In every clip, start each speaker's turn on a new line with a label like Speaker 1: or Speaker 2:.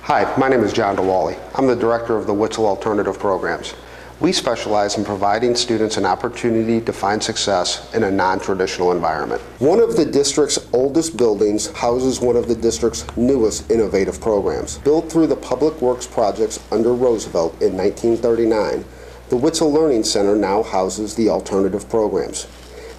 Speaker 1: Hi, my name is John DeWalle. I'm the director of the Witzel Alternative Programs. We specialize in providing students an opportunity to find success in a non-traditional environment. One of the district's oldest buildings houses one of the district's newest innovative programs. Built through the Public Works projects under Roosevelt in 1939, the Witzel Learning Center now houses the alternative programs.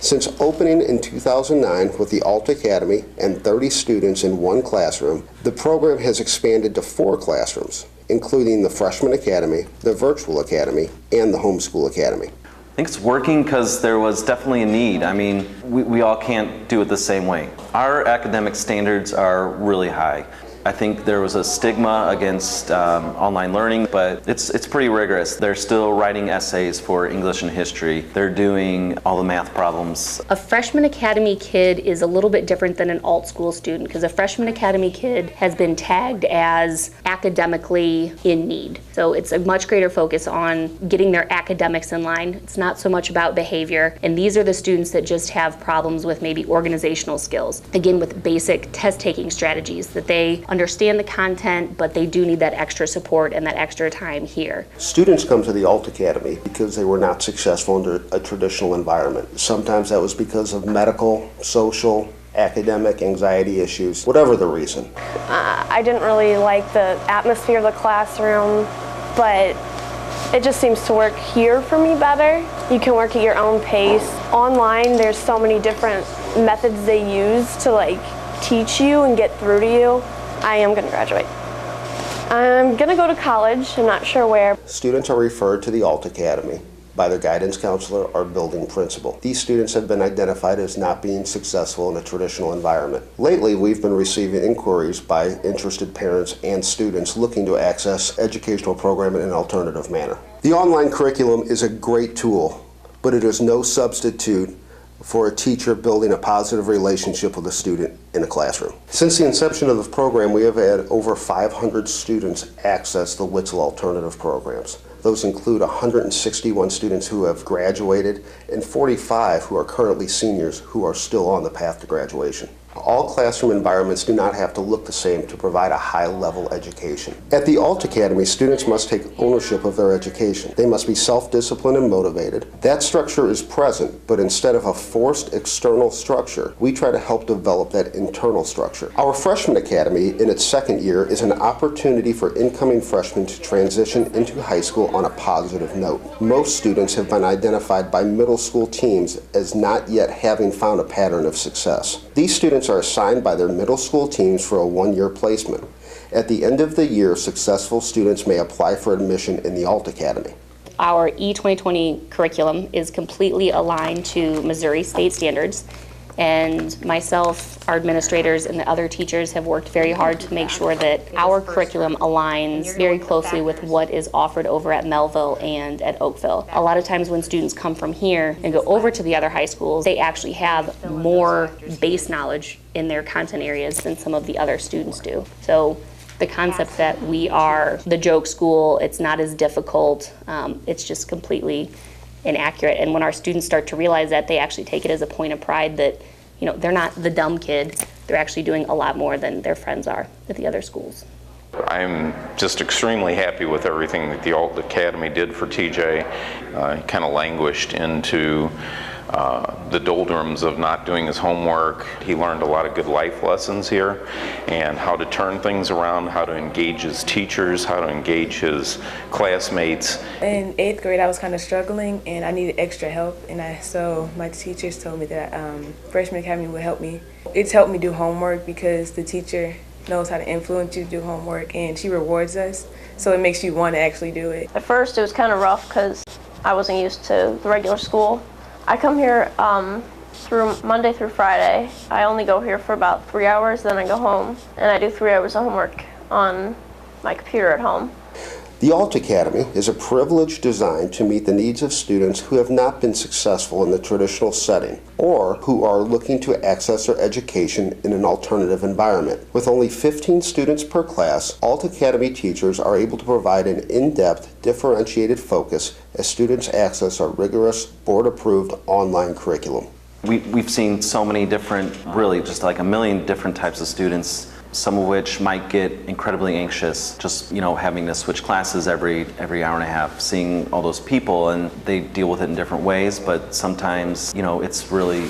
Speaker 1: Since opening in 2009 with the Alt Academy and 30 students in one classroom, the program has expanded to 4 classrooms, including the Freshman Academy, the Virtual Academy, and the Homeschool Academy.
Speaker 2: I think it's working because there was definitely a need. I mean, we all can't do it the same way. Our academic standards are really high. I think there was a stigma against online learning, but it's pretty rigorous. They're still writing essays for English and history. They're doing all the math problems.
Speaker 3: A Freshman Academy kid is a little bit different than an alt school student because a Freshman Academy kid has been tagged as academically in need. So it's a much greater focus on getting their academics in line. It's not so much about behavior, and these are the students that just have problems with maybe organizational skills. Again, with basic test-taking strategies that they understand the content, but they do need that extra support and that extra time here.
Speaker 1: Students come to the Alt Academy because they were not successful in a traditional environment. Sometimes that was because of medical, social, academic, anxiety issues, whatever the reason.
Speaker 4: I didn't really like the atmosphere of the classroom, but it just seems to work here for me better. You can work at your own pace. Online, there's so many different methods they use to teach you and get through to you. I am going to graduate. I'm going to go to college. I'm not sure where.
Speaker 1: Students are referred to the Alt Academy by their guidance counselor or building principal. These students have been identified as not being successful in a traditional environment. Lately, we've been receiving inquiries by interested parents and students looking to access educational program in an alternative manner. The online curriculum is a great tool, but it is no substitute for a teacher building a positive relationship with a student in a classroom. Since the inception of the program, we have had over 500 students access the Witzel alternative programs. Those include 161 students who have graduated and 45 who are currently seniors who are still on the path to graduation. All classroom environments do not have to look the same to provide a high-level education. At the Alt Academy, students must take ownership of their education. They must be self-disciplined and motivated. That structure is present, but instead of a forced external structure, we try to help develop that internal structure. Our Freshman Academy, in its second year, is an opportunity for incoming freshmen to transition into high school on a positive note. Most students have been identified by middle school teams as not yet having found a pattern of success. These students are assigned by their middle school teams for a one-year placement. At the end of the year, successful students may apply for admission in the Alt Academy.
Speaker 3: Our E2020 curriculum is completely aligned to Missouri state standards, and myself, our administrators, and the other teachers have worked very hard to make sure that our curriculum aligns very closely with what is offered over at Melville and at Oakville. A lot of times when students come from here and go over to the other high schools, they actually have more base knowledge in their content areas than some of the other students do. So the concept that we are the joke school, it's not as difficult, it's just completely inaccurate. And when our students start to realize that, they actually take it as a point of pride that, they're not the dumb kid. They're actually doing a lot more than their friends are at the other schools.
Speaker 5: I'm just extremely happy with everything that the Alt Academy did for TJ. He kind of languished into the doldrums of not doing his homework. He learned a lot of good life lessons here and how to turn things around, how to engage his teachers, how to engage his classmates.
Speaker 6: In 8th grade, I was kind of struggling and I needed extra help, and so my teachers told me that Freshman Academy would help me. It's helped me do homework because the teacher knows how to influence you to do homework, and she rewards us, so it makes you want to actually do it.
Speaker 7: At first it was kind of rough because I wasn't used to the regular school. I come here through Monday through Friday. I only go here for about 3 hours, then I go home, and I do 3 hours of homework on my computer at home.
Speaker 1: The Alt Academy is a privilege designed to meet the needs of students who have not been successful in the traditional setting or who are looking to access their education in an alternative environment. With only 15 students per class, Alt Academy teachers are able to provide an in-depth, differentiated focus as students access our rigorous, board-approved online curriculum.
Speaker 2: We've seen so many different, really just like a million different types of students some of which might get incredibly anxious just, having to switch classes every hour and a half, seeing all those people, and they deal with it in different ways, but sometimes, it's really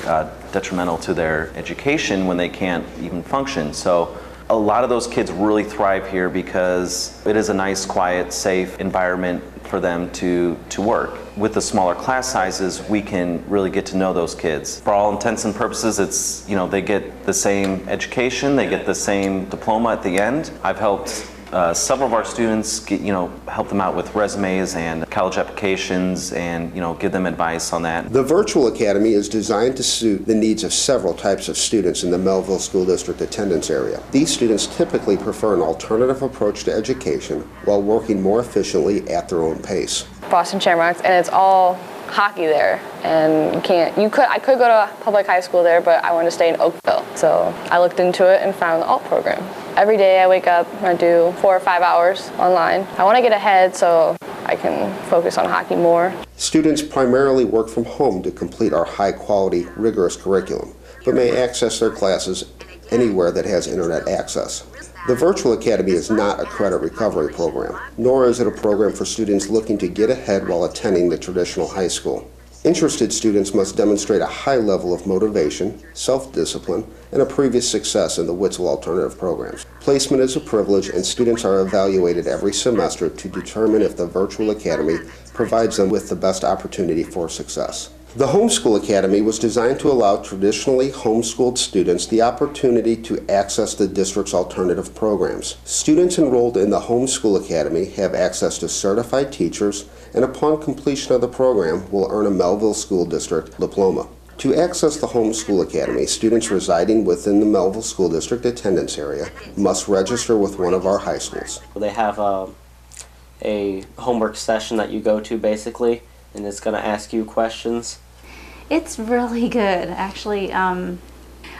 Speaker 2: detrimental to their education when they can't even function. So a lot of those kids really thrive here because it is a nice, quiet, safe environment for them to work. With the smaller class sizes, we can really get to know those kids. For all intents and purposes, it's, they get the same education, they get the same diploma at the end. I've helped several of our students help them out with resumes and college applications and give them advice on that.
Speaker 1: The Virtual Academy is designed to suit the needs of several types of students in the Melville School District attendance area. These students typically prefer an alternative approach to education while working more efficiently at their own pace.
Speaker 8: Boston Shamrocks, and it's all hockey there, and I could go to public high school there, but I wanted to stay in Oakville. So I looked into it and found the alt program. Every day I wake up and I do 4 or 5 hours online. I want to get ahead so I can focus on hockey more.
Speaker 1: Students primarily work from home to complete our high-quality, rigorous curriculum, but may access their classes anywhere that has internet access. The Virtual Academy is not a credit recovery program, nor is it a program for students looking to get ahead while attending the traditional high school. Interested students must demonstrate a high level of motivation, self-discipline, and a previous success in the Witzel alternative programs. Placement is a privilege, and students are evaluated every semester to determine if the Virtual Academy provides them with the best opportunity for success. The Homeschool Academy was designed to allow traditionally homeschooled students the opportunity to access the district's alternative programs. Students enrolled in the Homeschool Academy have access to certified teachers, and upon completion of the program will earn a Melville School District diploma. To access the Homeschool Academy, students residing within the Melville School District attendance area must register with one of our high schools.
Speaker 9: They have a homework session that you go to basically, and it's going to ask you questions.
Speaker 10: It's really good, actually. I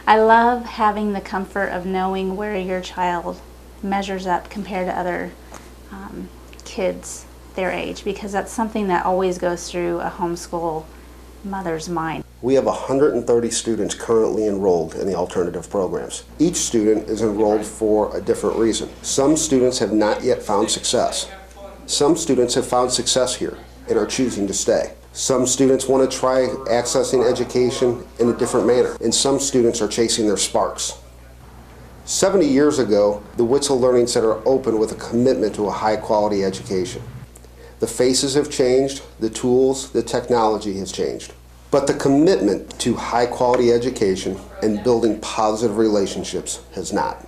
Speaker 10: love having the comfort of knowing where your child measures up compared to other kids their age, because that's something that always goes through a homeschool mother's mind.
Speaker 1: We have 130 students currently enrolled in the alternative programs. Each student is enrolled for a different reason. Some students have not yet found success. Some students have found success here and are choosing to stay. Some students want to try accessing education in a different manner, and some students are chasing their sparks. 70 years ago, the Witzel Learning Center opened with a commitment to a high-quality education. The faces have changed, the tools, the technology has changed. But the commitment to high-quality education and building positive relationships has not.